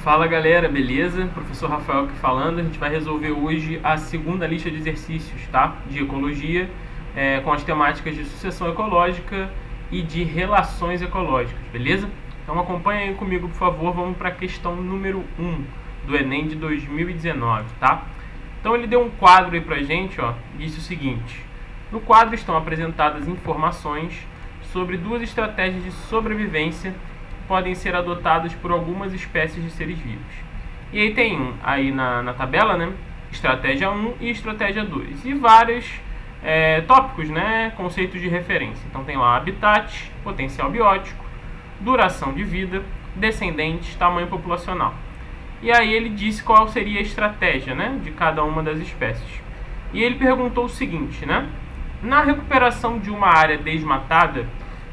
Fala galera, beleza? Professor Rafael aqui falando. A gente vai resolver hoje a segunda lista de exercícios, tá? De ecologia, com as temáticas de sucessão ecológica e de relações ecológicas, beleza? Então acompanha aí comigo, por favor. Vamos para a questão número 1 do Enem de 2019, tá? Então ele deu um quadro aí pra gente, ó, disse o seguinte: no quadro estão apresentadas informações sobre duas estratégias de sobrevivência que podem ser adotadas por algumas espécies de seres vivos. E aí tem aí na tabela, né, estratégia 1 e estratégia 2. E vários tópicos, né, conceitos de referência. Então tem lá habitat, potencial biótico, duração de vida, descendentes, tamanho populacional. E aí ele disse qual seria a estratégia, né, de cada uma das espécies. E ele perguntou o seguinte, né: na recuperação de uma área desmatada,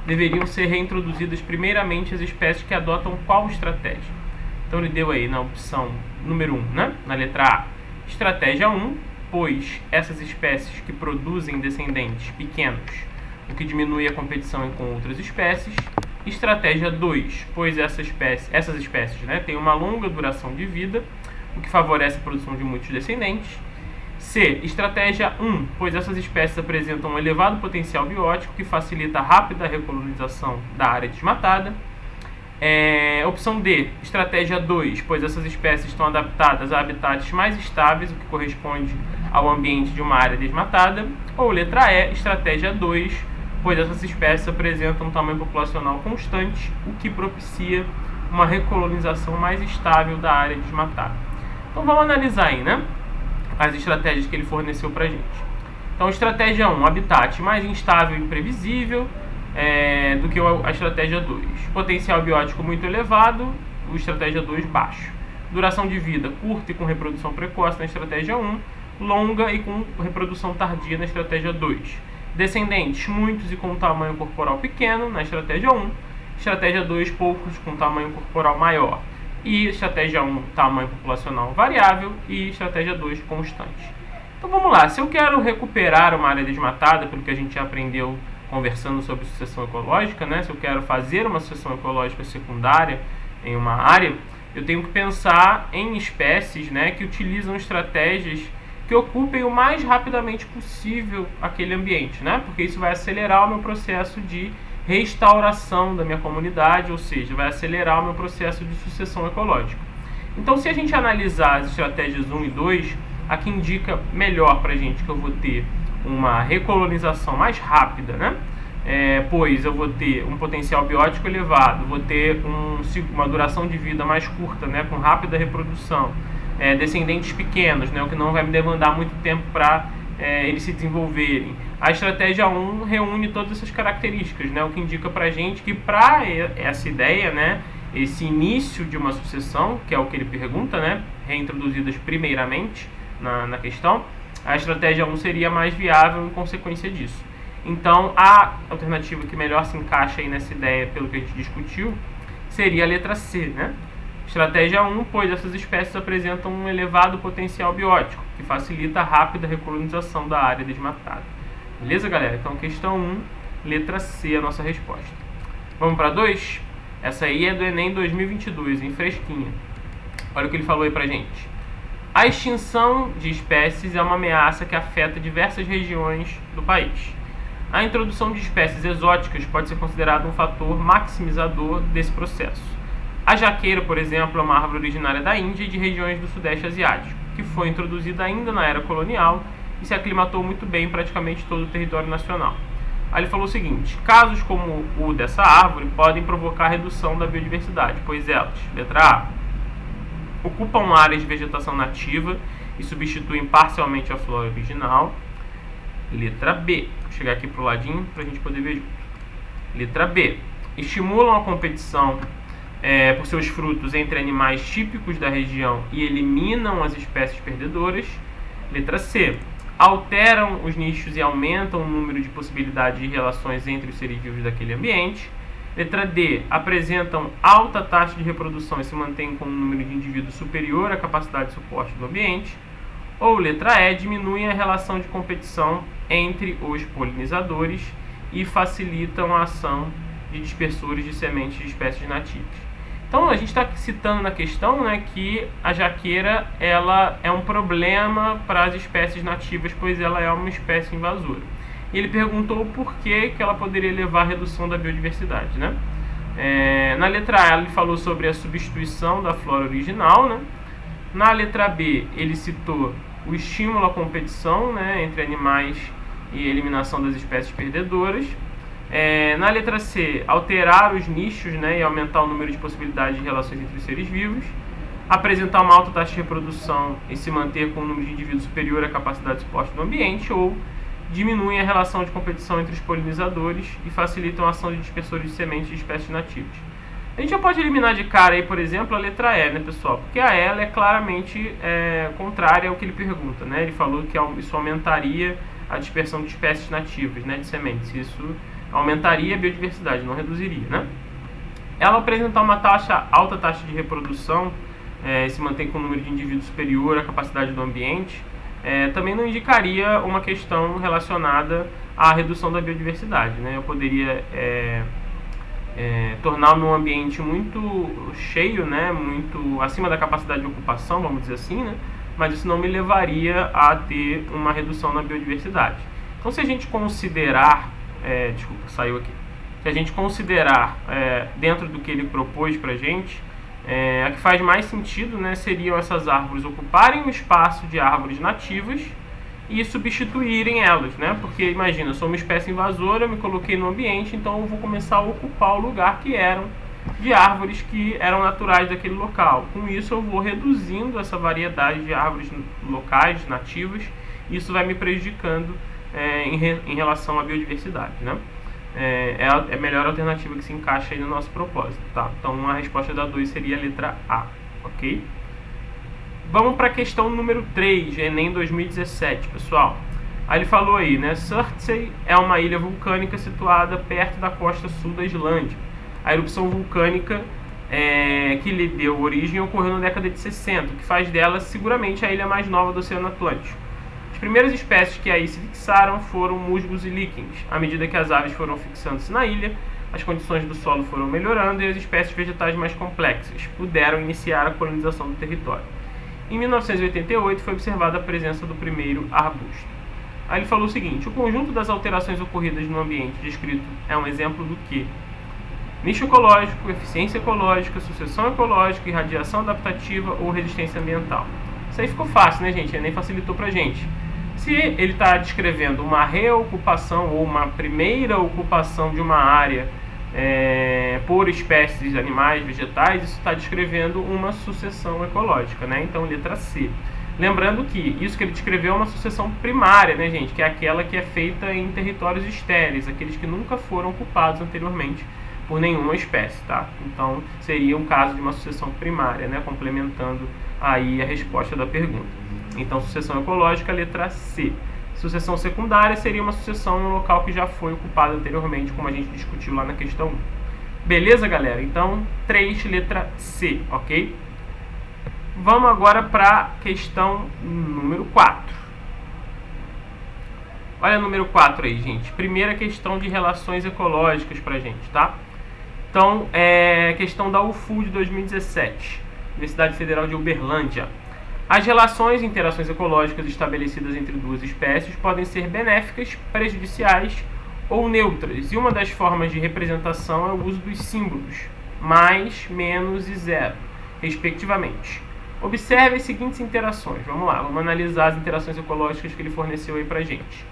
deveriam ser reintroduzidas primeiramente as espécies que adotam qual estratégia? Então ele deu aí na opção número 1, né, na letra A, estratégia 1, pois essas espécies que produzem descendentes pequenos, o que diminui a competição com outras espécies. Estratégia 2, pois essas espécies, né, têm uma longa duração de vida, o que favorece a produção de muitos descendentes. C, estratégia 1, pois essas espécies apresentam um elevado potencial biótico que facilita a rápida recolonização da área desmatada. Opção D, estratégia 2, pois essas espécies estão adaptadas a habitats mais estáveis, o que corresponde ao ambiente de uma área desmatada. Ou letra E, estratégia 2, pois essas espécies apresentam um tamanho populacional constante, o que propicia uma recolonização mais estável da área desmatada. Então vamos analisar aí, né, as estratégias que ele forneceu para a gente. Então, estratégia 1, habitat mais instável e imprevisível do que a estratégia 2. Potencial biótico muito elevado, a estratégia 2 baixo. Duração de vida curta e com reprodução precoce na estratégia 1, longa e com reprodução tardia na estratégia 2. Descendentes muitos e com tamanho corporal pequeno na estratégia 1. Estratégia 2, poucos com tamanho corporal maior. E estratégia 1, tamanho populacional variável, e estratégia 2, constante. Então vamos lá, se eu quero recuperar uma área desmatada, pelo que a gente já aprendeu conversando sobre sucessão ecológica, né? Se eu quero fazer uma sucessão ecológica secundária em uma área, eu tenho que pensar em espécies, né, que utilizam estratégias que ocupem o mais rapidamente possível aquele ambiente, né? Porque isso vai acelerar o meu processo de restauração da minha comunidade, ou seja, vai acelerar o meu processo de sucessão ecológica. Então, se a gente analisar as estratégias 1 e 2, aqui indica melhor para a gente que eu vou ter uma recolonização mais rápida, né? Pois eu vou ter um potencial biótico elevado, vou ter uma duração de vida mais curta, né, com rápida reprodução, descendentes pequenos, né, o que não vai me demandar muito tempo para eles se desenvolverem. A estratégia 1 reúne todas essas características, né, o que indica para a gente que para essa ideia, né, esse início de uma sucessão, que é o que ele pergunta, né, reintroduzidas primeiramente na questão, a estratégia 1 seria mais viável em consequência disso. Então, a alternativa que melhor se encaixa aí nessa ideia, pelo que a gente discutiu, seria a letra C, né? Estratégia 1, pois essas espécies apresentam um elevado potencial biótico, que facilita a rápida recolonização da área desmatada. Beleza, galera? Então, questão 1, letra C, a nossa resposta. Vamos para 2? Essa aí é do Enem 2022, em fresquinha. Olha o que ele falou aí pra gente. A extinção de espécies é uma ameaça que afeta diversas regiões do país. A introdução de espécies exóticas pode ser considerada um fator maximizador desse processo. A jaqueira, por exemplo, é uma árvore originária da Índia e de regiões do Sudeste Asiático, que foi introduzida ainda na era colonial e se aclimatou muito bem em praticamente todo o território nacional. Aí ele falou o seguinte: casos como o dessa árvore podem provocar redução da biodiversidade, pois elas, letra A, ocupam áreas de vegetação nativa e substituem parcialmente a flora original. Letra B, vou chegar aqui para o ladinho para a gente poder ver junto. Letra B, estimulam a competição por seus frutos entre animais típicos da região e eliminam as espécies perdedoras. Letra C, alteram os nichos e aumentam o número de possibilidades de relações entre os seres vivos daquele ambiente. Letra D, apresentam alta taxa de reprodução e se mantêm com um número de indivíduos superior à capacidade de suporte do ambiente. Ou letra E, diminuem a relação de competição entre os polinizadores e facilitam a ação de dispersores de sementes de espécies nativas. Então a gente está citando na questão, né, que a jaqueira ela é um problema para as espécies nativas, pois ela é uma espécie invasora. E ele perguntou por que ela poderia levar à redução da biodiversidade, né? Na letra A ele falou sobre a substituição da flora original, né? Na letra B ele citou o estímulo à competição, né, entre animais e eliminação das espécies perdedoras. Na letra C, alterar os nichos, né, e aumentar o número de possibilidades de relações entre os seres vivos. Apresentar uma alta taxa de reprodução e se manter com um número de indivíduos superior à capacidade de suporte do ambiente. Ou diminuem a relação de competição entre os polinizadores e facilitam a ação de dispersores de sementes de espécies nativas. A gente já pode eliminar de cara aí, por exemplo, a letra E, né, pessoal? Porque a E ela é claramente contrária ao que ele pergunta, né? Ele falou que isso aumentaria a dispersão de espécies nativas, né, de sementes. Isso aumentaria a biodiversidade, não reduziria, né? Ela apresentar uma alta taxa de reprodução, se mantém com um número de indivíduos superior à capacidade do ambiente, também não indicaria uma questão relacionada à redução da biodiversidade, né? Eu poderia tornar o meu ambiente muito cheio, né? Muito acima da capacidade de ocupação, vamos dizer assim, né? Mas isso não me levaria a ter uma redução na biodiversidade. Então, se a gente considerar se a gente considerar dentro do que ele propôs para a gente, a que faz mais sentido, né, seriam essas árvores ocuparem o espaço de árvores nativas e substituírem elas, né? Porque imagina, eu sou uma espécie invasora, eu me coloquei no ambiente, então eu vou começar a ocupar o lugar que eram de árvores que eram naturais daquele local. Com isso eu vou reduzindo essa variedade de árvores locais, nativas, e isso vai me prejudicando em relação à biodiversidade, né? É a melhor alternativa que se encaixa aí no nosso propósito, tá? Então a resposta da 2 seria a letra A, ok? Vamos para a questão número 3, Enem 2017, pessoal. Aí ele falou aí, né? Surtsey é uma ilha vulcânica situada perto da costa sul da Islândia. A erupção vulcânica que lhe deu origem ocorreu na década de 60, o que faz dela seguramente a ilha mais nova do Oceano Atlântico. As primeiras espécies que aí se fixaram foram musgos e líquens. À medida que as aves foram fixando-se na ilha, as condições do solo foram melhorando e as espécies vegetais mais complexas puderam iniciar a colonização do território. Em 1988 foi observada a presença do primeiro arbusto. Aí ele falou o seguinte: o conjunto das alterações ocorridas no ambiente descrito é um exemplo do que? Nicho ecológico, eficiência ecológica, sucessão ecológica, irradiação adaptativa ou resistência ambiental. Isso aí ficou fácil, né, gente? Nem facilitou pra gente. Se ele está descrevendo uma reocupação ou uma primeira ocupação de uma área por espécies animais, vegetais, isso está descrevendo uma sucessão ecológica, né? Então, letra C. Lembrando que isso que ele descreveu é uma sucessão primária, né, gente? Que é aquela que é feita em territórios estéreis, aqueles que nunca foram ocupados anteriormente por nenhuma espécie, tá? Então, seria um caso de uma sucessão primária, né? Complementando aí a resposta da pergunta. Então, sucessão ecológica, letra C. Sucessão secundária seria uma sucessão em um local que já foi ocupado anteriormente, como a gente discutiu lá na questão 1. Beleza, galera? Então, 3, letra C, ok? Vamos agora para a questão número 4. Olha o número 4 aí, gente. Primeira questão de relações ecológicas pra gente, tá? Então, questão da UFU de 2017, Universidade Federal de Uberlândia. As relações e interações ecológicas estabelecidas entre duas espécies podem ser benéficas, prejudiciais ou neutras. E uma das formas de representação é o uso dos símbolos mais, menos e zero, respectivamente. Observe as seguintes interações. Vamos lá, vamos analisar as interações ecológicas que ele forneceu aí pra gente.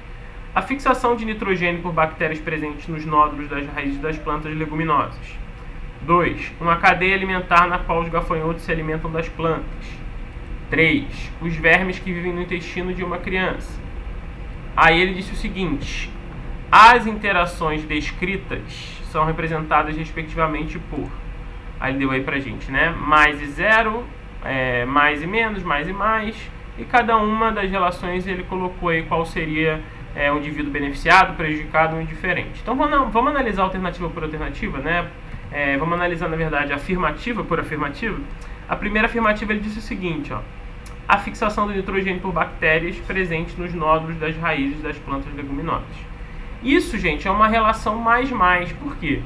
A fixação de nitrogênio por bactérias presentes nos nódulos das raízes das plantas leguminosas. 2. Uma cadeia alimentar na qual os gafanhotos se alimentam das plantas. 3. Os vermes que vivem no intestino de uma criança. Aí ele disse o seguinte: as interações descritas são representadas respectivamente por... Aí ele deu aí pra gente, né? Mais e zero, mais e menos, mais e mais. E cada uma das relações ele colocou aí qual seria o indivíduo beneficiado, prejudicado ou indiferente. Então vamos analisar alternativa por alternativa, né? Vamos analisar, na verdade, afirmativa por afirmativa. A primeira afirmativa ele disse o seguinte, ó: a fixação do nitrogênio por bactérias presentes nos nódulos das raízes das plantas leguminosas. Isso, gente, é uma relação mais. Por quê?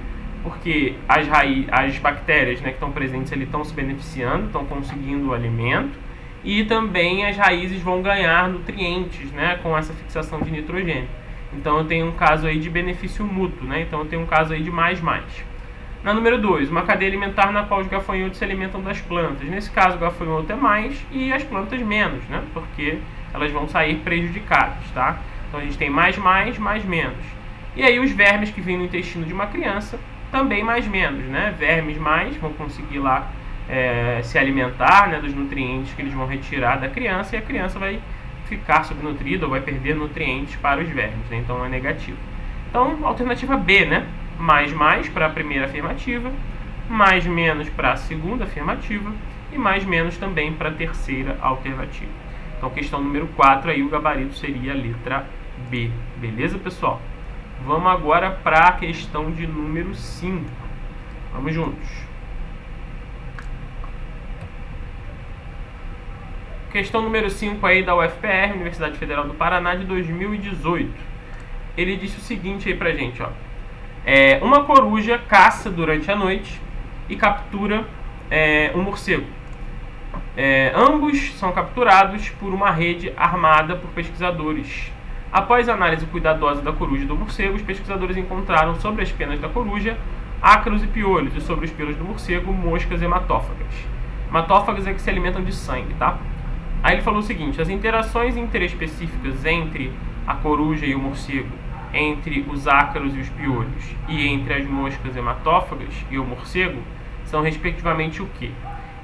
porque as bactérias, né, que estão presentes ali estão se beneficiando, estão conseguindo o alimento, e também as raízes vão ganhar nutrientes, né, com essa fixação de nitrogênio. Então eu tenho um caso aí de benefício mútuo, né? Então eu tenho um caso aí de mais. Na número 2, uma cadeia alimentar na qual os gafanhotos se alimentam das plantas. Nesse caso o gafanhoto é mais e as plantas menos, né? Porque elas vão sair prejudicadas, tá? Então a gente tem mais, menos. E aí os vermes que vêm no intestino de uma criança, também mais, menos, né? Vermes mais vão conseguir lá se alimentar, né, dos nutrientes que eles vão retirar da criança, e a criança vai ficar subnutrida ou vai perder nutrientes para os vermes, né? Então é negativo. Então, alternativa B, né? Mais para a primeira afirmativa, mais menos para a segunda afirmativa e mais menos também para a terceira alternativa. Então, questão número 4, aí o gabarito seria a letra B. Beleza, pessoal? Vamos agora para a questão de número 5. Vamos juntos. Questão número 5 aí da UFPR, Universidade Federal do Paraná, de 2018. Ele disse o seguinte aí pra gente, ó. Uma coruja caça durante a noite e captura um morcego. Ambos são capturados por uma rede armada por pesquisadores. Após a análise cuidadosa da coruja e do morcego, os pesquisadores encontraram sobre as penas da coruja ácaros e piolhos, e sobre os pelos do morcego, moscas hematófagas. Hematófagas é que se alimentam de sangue, tá? Aí ele falou o seguinte: as interações interespecíficas entre a coruja e o morcego, entre os ácaros e os piolhos, e entre as moscas hematófagas e o morcego, são respectivamente o quê?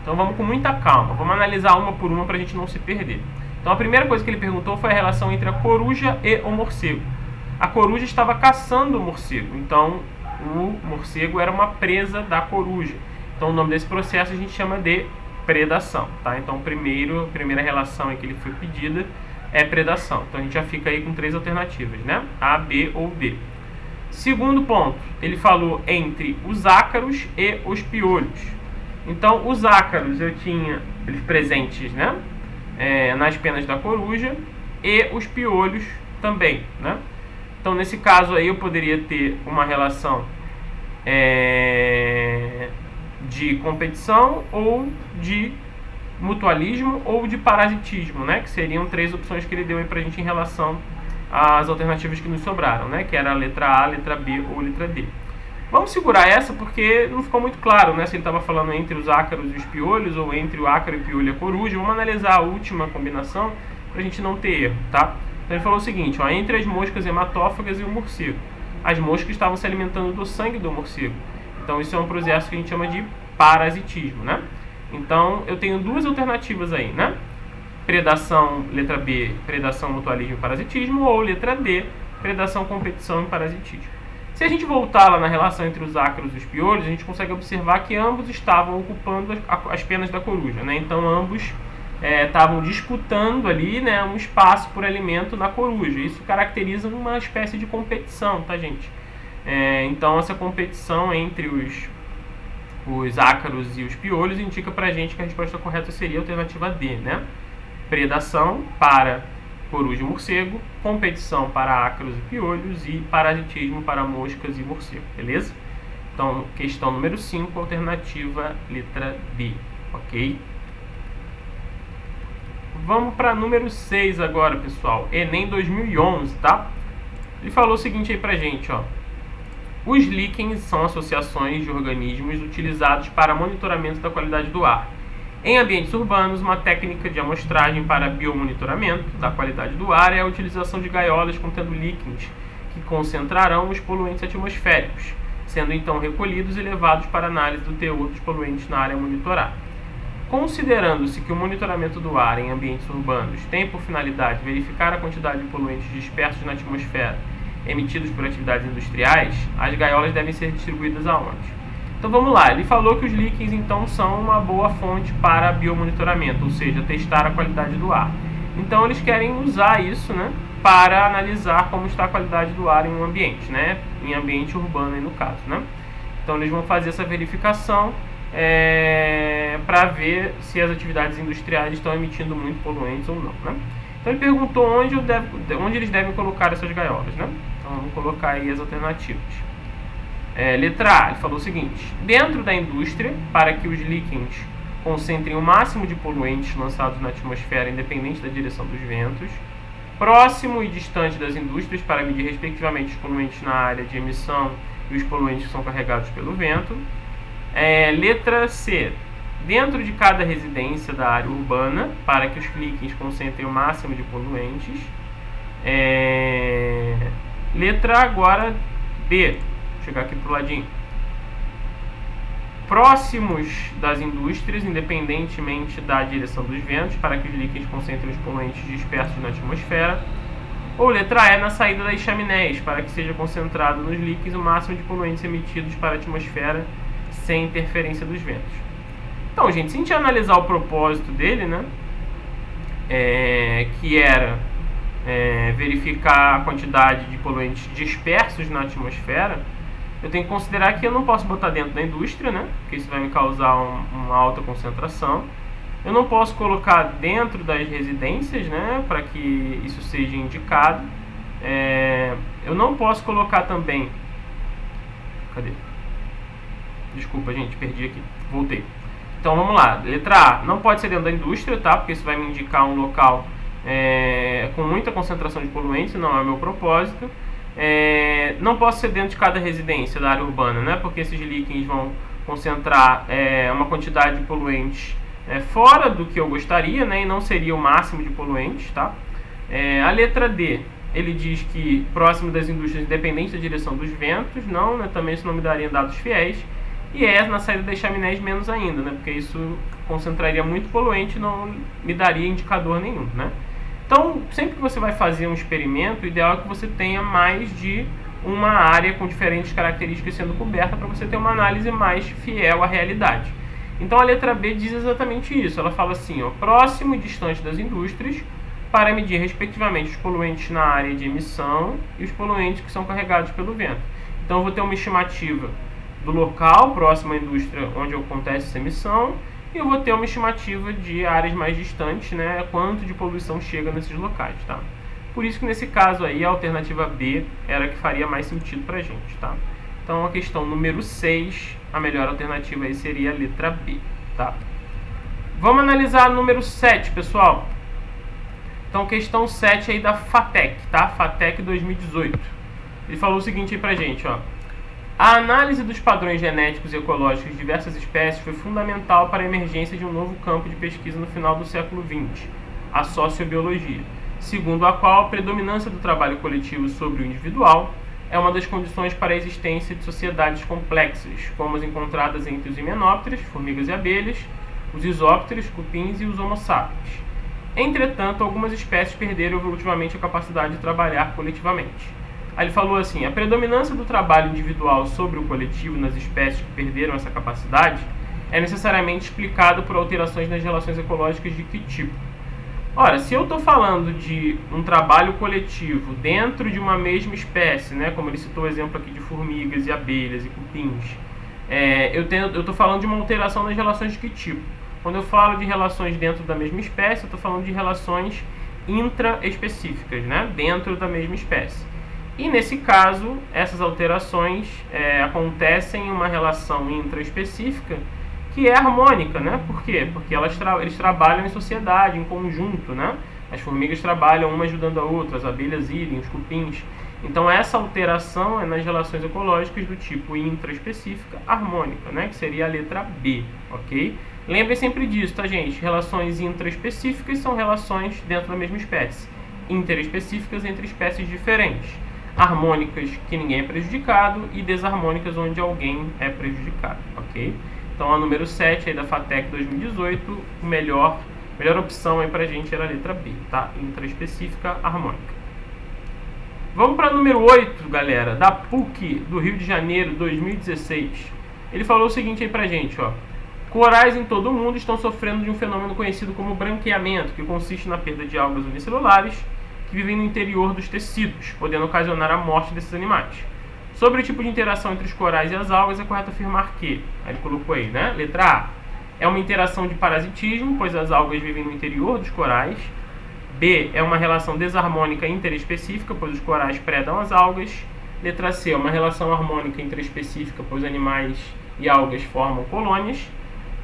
Então vamos com muita calma, vamos analisar uma por uma para a gente não se perder. Então a primeira coisa que ele perguntou foi a relação entre a coruja e o morcego. A coruja estava caçando o morcego, então o morcego era uma presa da coruja. Então o nome desse processo a gente chama de predação, tá? Então a primeira relação aí que ele foi pedida é predação. Então a gente já fica aí com 3 alternativas, né? A, B ou D. Segundo ponto, ele falou entre os ácaros e os piolhos. Então os ácaros eu tinha eles presentes, né, nas penas da coruja, e os piolhos também, né? Então nesse caso aí eu poderia ter uma relação de competição, ou de mutualismo, ou de parasitismo, né? Que seriam 3 opções que ele deu aí pra gente em relação às alternativas que nos sobraram, né? Que era a letra A, a letra B ou a letra D. Vamos segurar essa porque não ficou muito claro, né? Se ele estava falando entre os ácaros e os piolhos, ou entre o ácaro e o piolho e a coruja. Vamos analisar a última combinação pra gente não ter erro, tá? Então ele falou o seguinte, ó: entre as moscas hematófagas e o morcego. As moscas estavam se alimentando do sangue do morcego. Então isso é um processo que a gente chama de parasitismo, né? Então eu tenho 2 alternativas aí, né? Predação, letra B, predação, mutualismo e parasitismo, ou letra D, predação, competição e parasitismo. Se a gente voltar lá na relação entre os ácaros e os piolhos, a gente consegue observar que ambos estavam ocupando as penas da coruja, né? Então ambos estavam disputando ali, né, um espaço por alimento na coruja. Isso caracteriza uma espécie de competição, tá, gente? Então essa competição entre os ácaros e os piolhos indica pra gente que a resposta correta seria a alternativa D, né? Predação para coruja e morcego, competição para ácaros e piolhos, e parasitismo para moscas e morcego, beleza? Então, questão número 5, alternativa letra B, ok? Vamos para número 6 agora, pessoal. Enem 2011, tá? Ele falou o seguinte aí pra gente, ó: os líquens são associações de organismos utilizados para monitoramento da qualidade do ar. Em ambientes urbanos, uma técnica de amostragem para biomonitoramento da qualidade do ar é a utilização de gaiolas contendo líquens que concentrarão os poluentes atmosféricos, sendo então recolhidos e levados para análise do teor dos poluentes na área monitorada. Considerando-se que o monitoramento do ar em ambientes urbanos tem por finalidade verificar a quantidade de poluentes dispersos na atmosfera emitidos por atividades industriais, as gaiolas devem ser distribuídas aonde? Então vamos lá, ele falou que os líquens então são uma boa fonte para biomonitoramento, ou seja, testar a qualidade do ar. Então eles querem usar isso, né, para analisar como está a qualidade do ar em um ambiente, né, em ambiente urbano aí no caso, né. Então eles vão fazer essa verificação para ver se as atividades industriais estão emitindo muito poluentes ou não, né. Então ele perguntou onde eles devem colocar essas gaiolas, né. Então vamos colocar aí as alternativas. Letra A, ele falou o seguinte: dentro da indústria, para que os líquens concentrem o máximo de poluentes lançados na atmosfera, independente da direção dos ventos. Próximo e distante das indústrias, para medir respectivamente os poluentes na área de emissão e os poluentes que são carregados pelo vento. Letra C, dentro de cada residência da área urbana, para que os líquens concentrem o máximo de poluentes. Letra agora B, vou chegar aqui para o ladinho. Próximos das indústrias, independentemente da direção dos ventos, para que os líquens concentrem os poluentes dispersos na atmosfera. Ou letra E, na saída das chaminés, para que seja concentrado nos líquens o máximo de poluentes emitidos para a atmosfera sem interferência dos ventos. Então, gente, se a gente analisar o propósito dele, né, que era verificar a quantidade de poluentes dispersos na atmosfera, eu tenho que considerar que eu não posso botar dentro da indústria, né, porque isso vai me causar uma alta concentração. Eu não posso colocar dentro das residências, né, para que isso seja indicado. Eu não posso colocar também... Cadê? Desculpa, gente, perdi aqui. Voltei. Então, vamos lá. Letra A, não pode ser dentro da indústria, tá? Porque isso vai me indicar um local com muita concentração de poluentes, não é o meu propósito. Não posso ser dentro de cada residência da área urbana, né? Porque esses líquens vão concentrar uma quantidade de poluentes fora do que eu gostaria, né? E não seria o máximo de poluentes, tá? A letra D, ele diz que próximo das indústrias, independente da direção dos ventos, não, né? Também isso não me daria dados fiéis. E na saída das chaminés menos ainda, né? Porque isso concentraria muito poluente e não me daria indicador nenhum, né? Então, sempre que você vai fazer um experimento, o ideal é que você tenha mais de uma área com diferentes características sendo coberta para você ter uma análise mais fiel à realidade. Então, a letra B diz exatamente isso. Ela fala assim, ó, próximo e distante das indústrias, para medir respectivamente os poluentes na área de emissão e os poluentes que são carregados pelo vento. Então, eu vou ter uma estimativa do local próximo à indústria onde acontece essa emissão, e eu vou ter uma estimativa de áreas mais distantes, né, quanto de poluição chega nesses locais, tá? Por isso que nesse caso aí a alternativa B era a que faria mais sentido pra gente, tá? Então a questão número 6, a melhor alternativa aí seria a letra B, tá? Vamos analisar a número 7, pessoal. Então questão 7 aí da FATEC, tá? FATEC 2018. Ele falou o seguinte aí pra gente, ó. A análise dos padrões genéticos e ecológicos de diversas espécies foi fundamental para a emergência de um novo campo de pesquisa no final do século XX, a sociobiologia, segundo a qual a predominância do trabalho coletivo sobre o individual é uma das condições para a existência de sociedades complexas, como as encontradas entre os himenópteros, formigas e abelhas, os isópteros, cupins e os homo sapiens. Entretanto, algumas espécies perderam evolutivamente a capacidade de trabalhar coletivamente. Aí ele falou assim, a predominância do trabalho individual sobre o coletivo nas espécies que perderam essa capacidade é necessariamente explicado por alterações nas relações ecológicas de que tipo? Ora, se eu estou falando de um trabalho coletivo dentro de uma mesma espécie, né, como ele citou o exemplo aqui de formigas e abelhas e cupins, eu estou falando de uma alteração nas relações de que tipo? Quando eu falo de relações dentro da mesma espécie, eu estou falando de relações intraespecíficas, né, dentro da mesma espécie. E nesse caso, essas alterações acontecem em uma relação intraespecífica que é harmônica, né? Por quê? Porque eles trabalham em sociedade, em conjunto, né? As formigas trabalham uma ajudando a outra, as abelhas idem, os cupins. Então essa alteração é nas relações ecológicas do tipo intraespecífica harmônica, né? Que seria a letra B, ok? Lembre sempre disso, tá, gente? Relações intraespecíficas são relações dentro da mesma espécie. Interespecíficas entre espécies diferentes. Harmônicas que ninguém é prejudicado e desarmônicas onde alguém é prejudicado, ok? Então a número 7 aí da FATEC 2018, a melhor opção aí pra gente era a letra B, tá? Intraespecífica harmônica. Vamos para a número 8, galera, da PUC do Rio de Janeiro 2016. Ele falou o seguinte aí pra gente, ó. Corais em todo o mundo estão sofrendo de um fenômeno conhecido como branqueamento, que consiste na perda de algas unicelulares que vivem no interior dos tecidos, podendo ocasionar a morte desses animais. Sobre o tipo de interação entre os corais e as algas, é correto afirmar que, aí ele colocou aí, né? Letra A, é uma interação de parasitismo, pois as algas vivem no interior dos corais. B, é uma relação desarmônica interespecífica, pois os corais predam as algas. Letra C é uma relação harmônica intraespecífica, pois animais e algas formam colônias.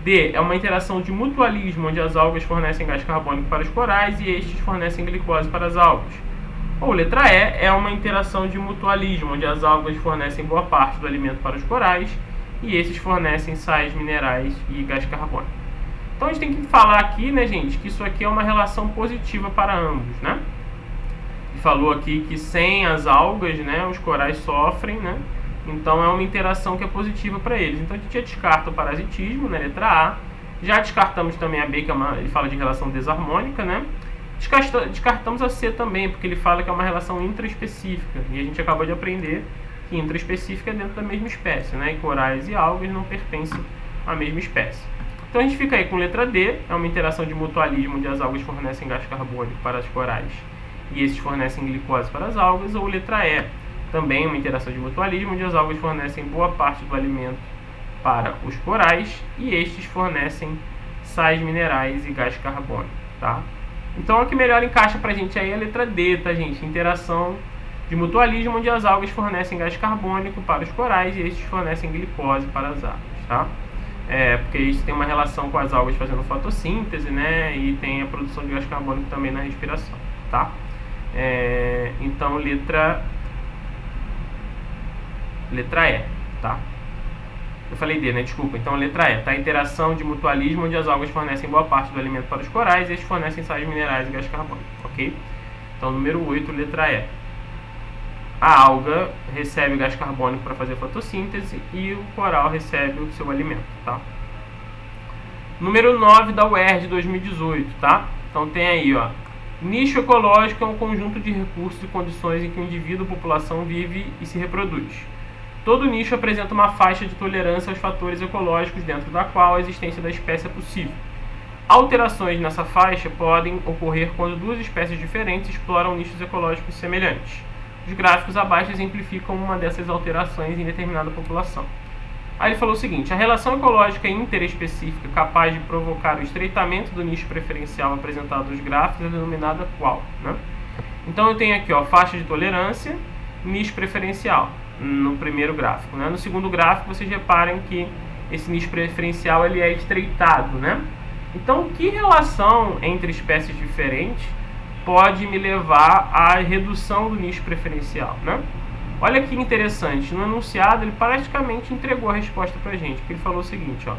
D é uma interação de mutualismo, onde as algas fornecem gás carbônico para os corais e estes fornecem glicose para as algas. Ou letra E é uma interação de mutualismo, onde as algas fornecem boa parte do alimento para os corais e esses fornecem sais minerais e gás carbônico. Então a gente tem que falar aqui, né, gente, que isso aqui é uma relação positiva para ambos, né? Falou aqui que sem as algas, né, os corais sofrem, né? Então é uma interação que é positiva para eles. Então a gente já descarta o parasitismo, né, letra A. Já descartamos também a B, que ele fala de relação desarmônica, né? Descartamos a C também, porque ele fala que é uma relação intraespecífica. E a gente acabou de aprender que intraespecífica é dentro da mesma espécie, né? E corais e algas não pertencem à mesma espécie. Então a gente fica aí com letra D, é uma interação de mutualismo, onde as algas fornecem gás carbônico para os corais e esses fornecem glicose para as algas. Ou letra E, também uma interação de mutualismo, onde as algas fornecem boa parte do alimento para os corais e estes fornecem sais minerais e gás carbônico, tá? Então a que melhor encaixa pra gente aí é a letra D, tá, gente? Interação de mutualismo, onde as algas fornecem gás carbônico para os corais e estes fornecem glicose para as algas, tá? Porque isso tem uma relação com as algas fazendo fotossíntese, né? E tem a produção de gás carbônico também na respiração, tá? Então letra E, tá? Eu falei D, né? Desculpa. Então letra E, tá? Interação de mutualismo, onde as algas fornecem boa parte do alimento para os corais e estes fornecem sais minerais e gás carbônico, ok? Então número 8, letra E. A alga recebe gás carbônico para fazer fotossíntese e o coral recebe o seu alimento, tá? Número 9 da UERJ de 2018, tá? Então tem aí, ó. Nicho ecológico é um conjunto de recursos e condições em que o indivíduo ou população vive e se reproduz. Todo nicho apresenta uma faixa de tolerância aos fatores ecológicos dentro da qual a existência da espécie é possível. Alterações nessa faixa podem ocorrer quando duas espécies diferentes exploram nichos ecológicos semelhantes. Os gráficos abaixo exemplificam uma dessas alterações em determinada população. Aí ele falou o seguinte: a relação ecológica interespecífica capaz de provocar o estreitamento do nicho preferencial apresentado nos gráficos é denominada qual, né? Então eu tenho aqui, ó, faixa de tolerância, nicho preferencial no primeiro gráfico, né? No segundo gráfico vocês reparem que esse nicho preferencial ele é estreitado, né? Então que relação entre espécies diferentes pode me levar à redução do nicho preferencial, né? Olha que interessante, no enunciado ele praticamente entregou a resposta para a gente, porque ele falou o seguinte, ó: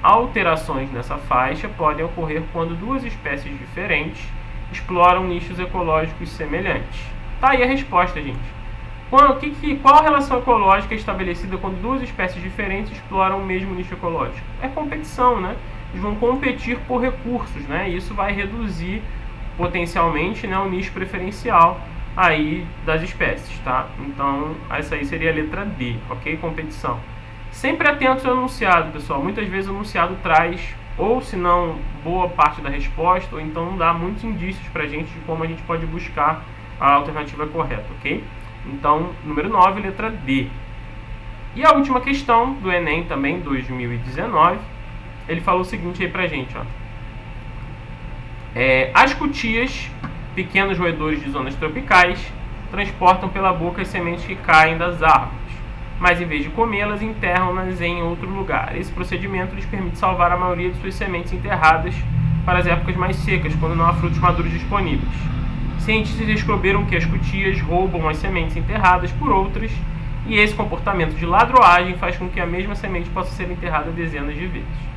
alterações nessa faixa podem ocorrer quando duas espécies diferentes exploram nichos ecológicos semelhantes. Tá aí a resposta, gente. Qual a relação ecológica é estabelecida quando duas espécies diferentes exploram o mesmo nicho ecológico? É competição, né? Eles vão competir por recursos, né? E isso vai reduzir potencialmente, né, o nicho preferencial aí das espécies, tá? Então essa aí seria a letra D, ok? Competição. Sempre atentos ao enunciado, pessoal. Muitas vezes o enunciado traz, ou se não, boa parte da resposta, ou então dá muitos indícios pra gente de como a gente pode buscar a alternativa correta, ok? Então, número 9, letra D. E a última questão do Enem também, 2019, ele falou o seguinte aí pra gente, ó. As cutias, pequenos roedores de zonas tropicais, transportam pela boca as sementes que caem das árvores, mas em vez de comê-las, enterram-nas em outro lugar. Esse procedimento lhes permite salvar a maioria de suas sementes enterradas para as épocas mais secas, quando não há frutos maduros disponíveis. Cientistas descobriram que as cutias roubam as sementes enterradas por outras, e esse comportamento de ladroagem faz com que a mesma semente possa ser enterrada dezenas de vezes.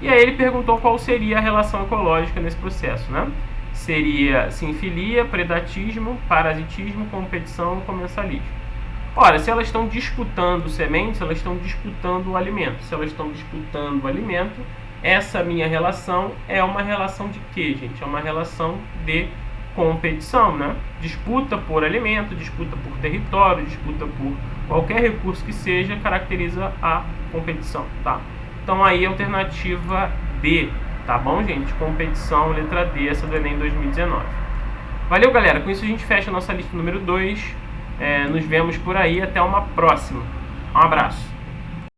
E aí ele perguntou qual seria a relação ecológica nesse processo, né? Seria sinfilia, predatismo, parasitismo, competição ou comensalismo. Ora, se elas estão disputando sementes, elas estão disputando o alimento. Se elas estão disputando o alimento, essa minha relação é uma relação de quê, gente? É uma relação de competição, né? Disputa por alimento, disputa por território, disputa por qualquer recurso que seja, caracteriza a competição, tá? Então aí a alternativa D, tá bom, gente? Competição, letra D, essa do Enem 2019. Valeu, galera. Com isso a gente fecha a nossa lista número 2. Nos vemos por aí. Até uma próxima. Um abraço.